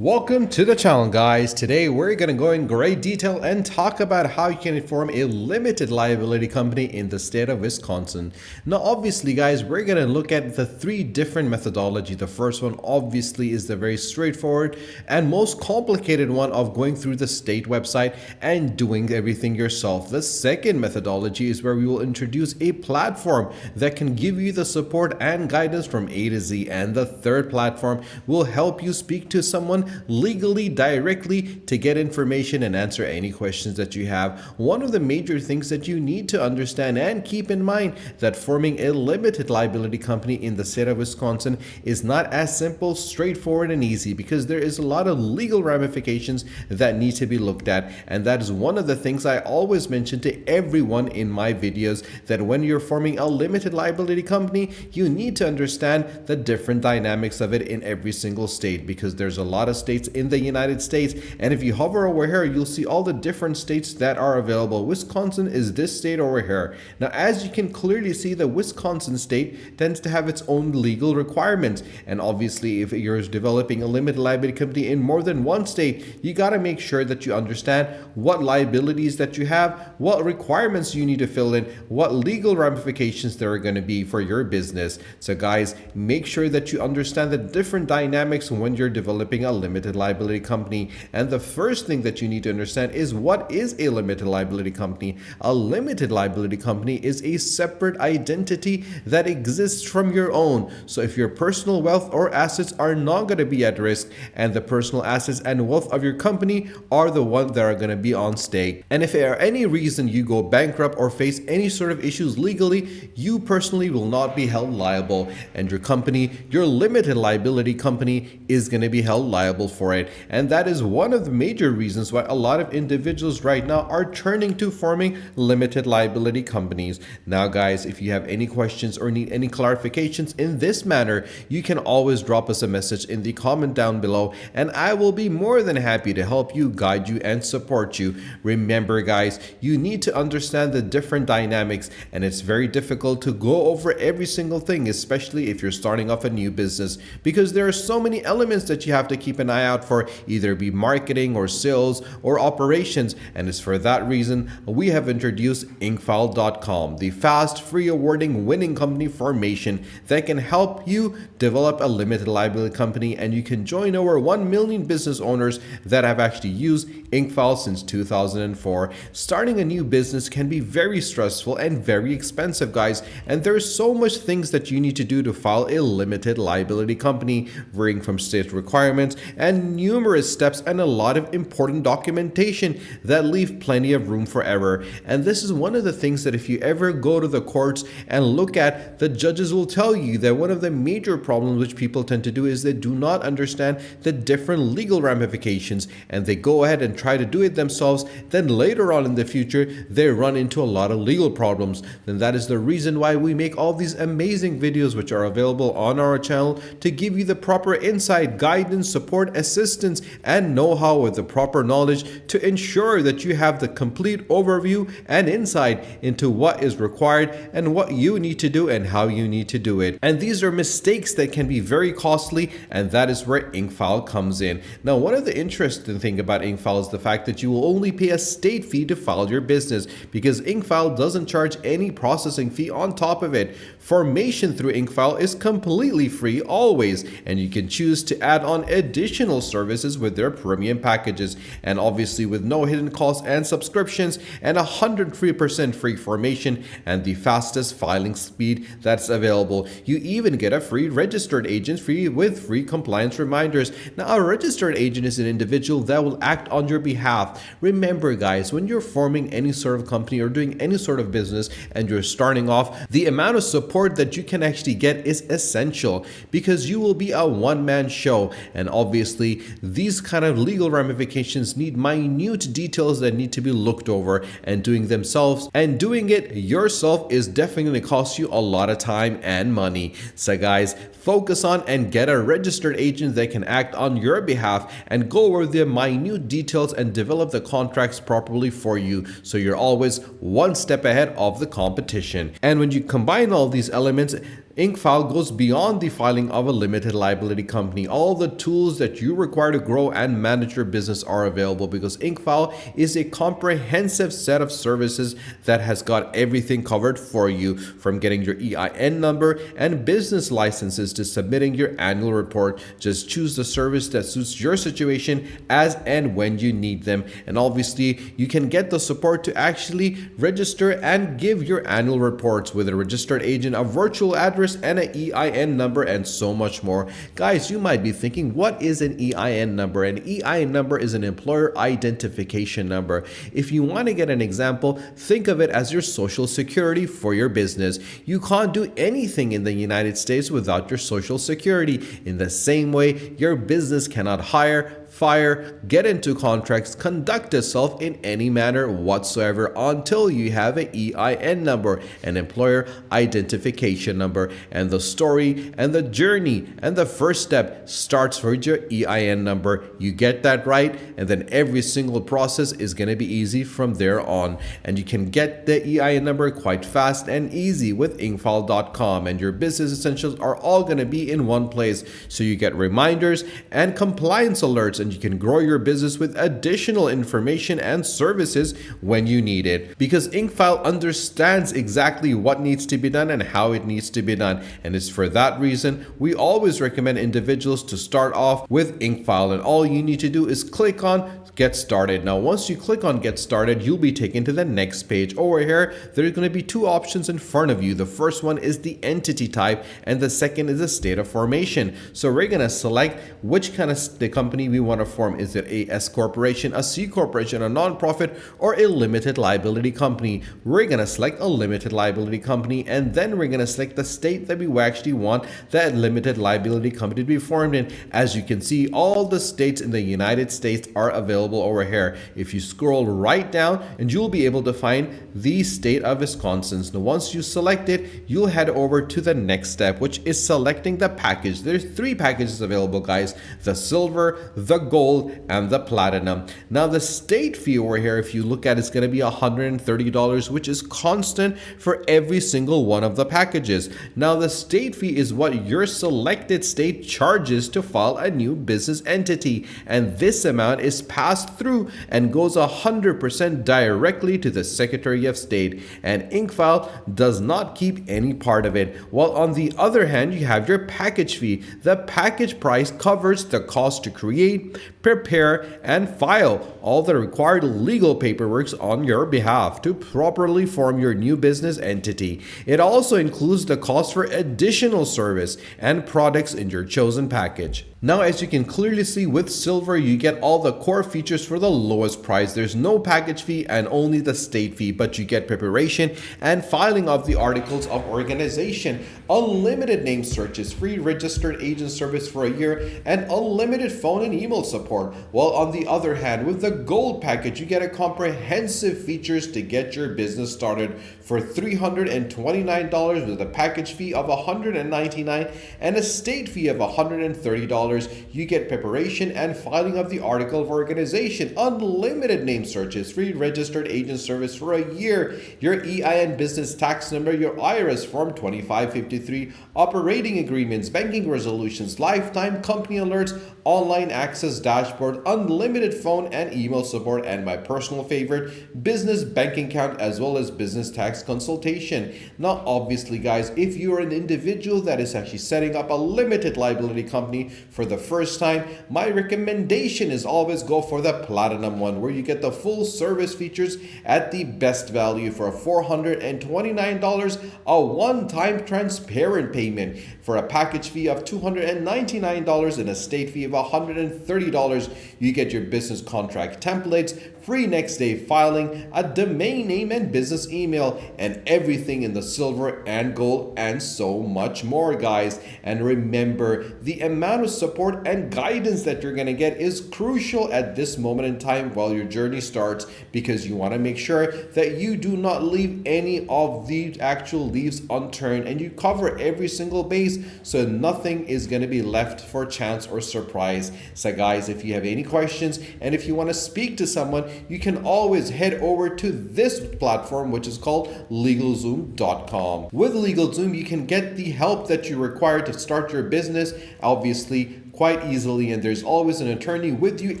Welcome to the channel, guys. Today we're going to go in great detail and talk about how you can form a limited liability company in the state of Wisconsin. Now obviously guys, we're going to look at the three different methodology. The first one obviously is the very straightforward and most complicated one of going through the state website and doing everything yourself. The second methodology is where we will introduce a platform that can give you the support and guidance from A to Z, and the third platform will help you speak to someone legally directly to get information and answer any questions that you have. One of the major things that you need to understand and keep in mind that forming a limited liability company in the state of Wisconsin is not as simple, straightforward, and easy, because there is a lot of legal ramifications that need to be looked at. And that is one of the things I always mention to everyone in my videos, that when you're forming a limited liability company, you need to understand the different dynamics of it in every single state, because there's a lot of states in the United States, and if you hover over here you'll see all the different states that are available. Wisconsin is this state over here. Now as you can clearly see, the Wisconsin state tends to have its own legal requirements, and obviously if you're developing a limited liability company in more than one state, you got to make sure that you understand what liabilities that you have, what requirements you need to fill in, what legal ramifications there are going to be for your business. So guys, make sure that you understand the different dynamics when you're developing a limited liability company. And the first thing that you need to understand is, what is a limited liability company? A limited liability company is a separate identity that exists from your own. So if your personal wealth or assets are not going to be at risk, and the personal assets and wealth of your company are the ones that are going to be on stake, and if for any reason you go bankrupt or face any sort of issues legally, you personally will not be held liable, and your company, your limited liability company, is going to be held liable for it. And that is one of the major reasons why a lot of individuals right now are turning to forming limited liability companies. Now guys, if you have any questions or need any clarifications in this manner, you can always drop us a message in the comment down below, and I will be more than happy to help you, guide you, and support you. Remember guys, you need to understand the different dynamics, and it's very difficult to go over every single thing, especially if you're starting off a new business, because there are so many elements that you have to keep an eye out for, either be marketing or sales or operations. And it's for that reason we have introduced inkfile.com, the fast, free, awarding, winning company formation that can help you develop a limited liability company. And you can join over 1 million business owners that have actually used Inkfile since 2004. Starting a new business can be very stressful and very expensive, guys, and there's so much things that you need to do to file a limited liability company, varying from state requirements and numerous steps and a lot of important documentation that leave plenty of room for error. And this is one of the things that if you ever go to the courts and look at, the judges will tell you that one of the major problems which people tend to do is they do not understand the different legal ramifications, and they go ahead and try to do it themselves. Then later on in the future they run into a lot of legal problems. And that is the reason why we make all these amazing videos which are available on our channel, to give you the proper insight, guidance, support, assistance, and know-how with the proper knowledge to ensure that you have the complete overview and insight into what is required and what you need to do and how you need to do it. And these are mistakes that can be very costly, and that is where Inkfile comes in. Now one of the interesting thing about Inkfile is the fact that you will only pay a state fee to file your business, because Inkfile doesn't charge any processing fee on top of it. Formation through Inkfile is completely free always, and you can choose to add on additional services with their premium packages, and obviously with no hidden costs and subscriptions, and 103% free formation and the fastest filing speed that's available. You even get a free registered agent free with free compliance reminders. Now a registered agent is an individual that will act on your behalf. Remember guys, when you're forming any sort of company or doing any sort of business and you're starting off, the amount of support that you can actually get is essential, because you will be a one-man show, and obviously these kind of legal ramifications need minute details that need to be looked over, and doing it yourself is definitely going to cost you a lot of time and money. So guys, focus on and get a registered agent that can act on your behalf and go over the minute details and develop the contracts properly for you, so you're always one step ahead of the competition. And when you combine all these elements, IncFile goes beyond the filing of a limited liability company. All the tools that you require to grow and manage your business are available because IncFile is a comprehensive set of services that has got everything covered for you, from getting your EIN number and business licenses to submitting your annual report. Just choose the service that suits your situation as and when you need them. And obviously, you can get the support to actually register and give your annual reports with a registered agent, a virtual address, and an EIN number, and so much more. Guys, you might be thinking, what is an EIN number? An EIN number is an employer identification number. If you want to get an example, think of it as your social security for your business. You can't do anything in the United States without your social security. In the same way, your business cannot hire, fire, get into contracts, conduct itself in any manner whatsoever until you have an EIN number, an employer identification number. And the story and the journey and the first step starts with your EIN number. You get that right, and then every single process is going to be easy from there on. And you can get the EIN number quite fast and easy with incfile.com, and your business essentials are all going to be in one place. So you get reminders and compliance alerts, and you can grow your business with additional information and services when you need it, because IncFile understands exactly what needs to be done and how it needs to be done. And it's for that reason we always recommend individuals to start off with IncFile, and all you need to do is click on Get Started. Now, once you click on Get Started, you'll be taken to the next page. Over here, there's going to be two options in front of you. The first one is the entity type, and the second is the state of formation. So we're going to select which kind of the company we want to form. Is it a S corporation, a C corporation, a nonprofit, or a limited liability company? We're going to select a limited liability company, and then we're going to select the state that we actually want that limited liability company to be formed in. As you can see, all the states in the United States are available over here. If you scroll right down, and you'll be able to find the state of Wisconsin. Now, once you select it, you'll head over to the next step, which is selecting the package. There's three packages available, guys: the silver, the gold, and the platinum. Now, the state fee over here, if you look at, it's going to be $130, which is constant for every single one of the packages. Now, the state fee is what your selected state charges to file a new business entity, and this amount is passed through and goes 100% directly to the Secretary of State, and IncFile does not keep any part of it. While on the other hand, you have your package fee. The package price covers the cost to create, prepare, and file all the required legal paperwork on your behalf to properly form your new business entity. It also includes the cost for additional service and products in your chosen package. Now, as you can clearly see, with silver, you get all the core features for the lowest price. There's no package fee and only the state fee, but you get preparation and filing of the articles of organization, unlimited name searches, free registered agent service for a year, and unlimited phone and email support. While on the other hand, with the gold package, you get a comprehensive features to get your business started for $329 with a package fee of $199 and a state fee of $130. You get preparation and filing of the article of organization, unlimited name searches, free registered agent service for a year, your EIN business tax number, your IRS form 2553, operating agreements, banking resolutions, lifetime company alerts, online access dashboard, unlimited phone and email support, and my personal favorite, business banking account, as well as business tax consultation. Now, obviously, guys, if you're an individual that is actually setting up a limited liability company for the first time, my recommendation is always go for the platinum one, where you get the full service features at the best value for $429, a one-time transparent payment for a package fee of $299 and a state fee of $130. You get your business contract templates, free next day filing, a domain name and business email, and everything in the silver and gold, and so much more, guys. And remember, the amount of support and guidance that you're going to get is crucial at this moment in time while your journey starts, because you want to make sure that you do not leave any of the actual leaves unturned, and you cover every single base fees, so nothing is going to be left for chance or surprise. So guys, if you have any questions and if you want to speak to someone, you can always head over to this platform, which is called LegalZoom.com. With LegalZoom, you can get the help that you require to start your business, obviously quite easily, and there's always an attorney with you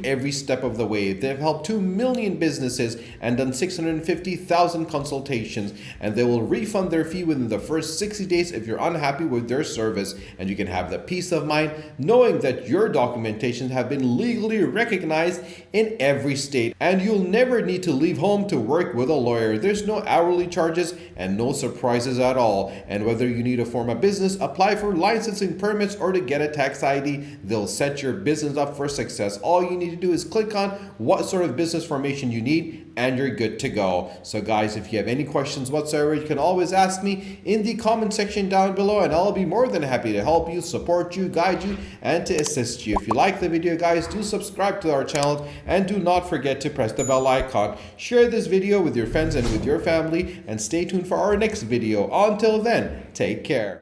every step of the way. They've helped 2 million businesses and done 650,000 consultations, and they will refund their fee within the first 60 days if you're unhappy with their service, and you can have the peace of mind knowing that your documentations have been legally recognized in every state, and you'll never need to leave home to work with a lawyer. There's no hourly charges and no surprises at all. And whether you need to form a business, apply for licensing permits, or to get a tax ID, they'll set your business up for success. All you need to do is click on what sort of business formation you need and you're good to go. So guys, if you have any questions whatsoever, you can always ask me in the comment section down below, and I'll be more than happy to help you, support you, guide you, and to assist you. If you like the video, guys, do subscribe to our channel and do not forget to press the bell icon. Share this video with your friends and with your family, and stay tuned for our next video. Until then, take care.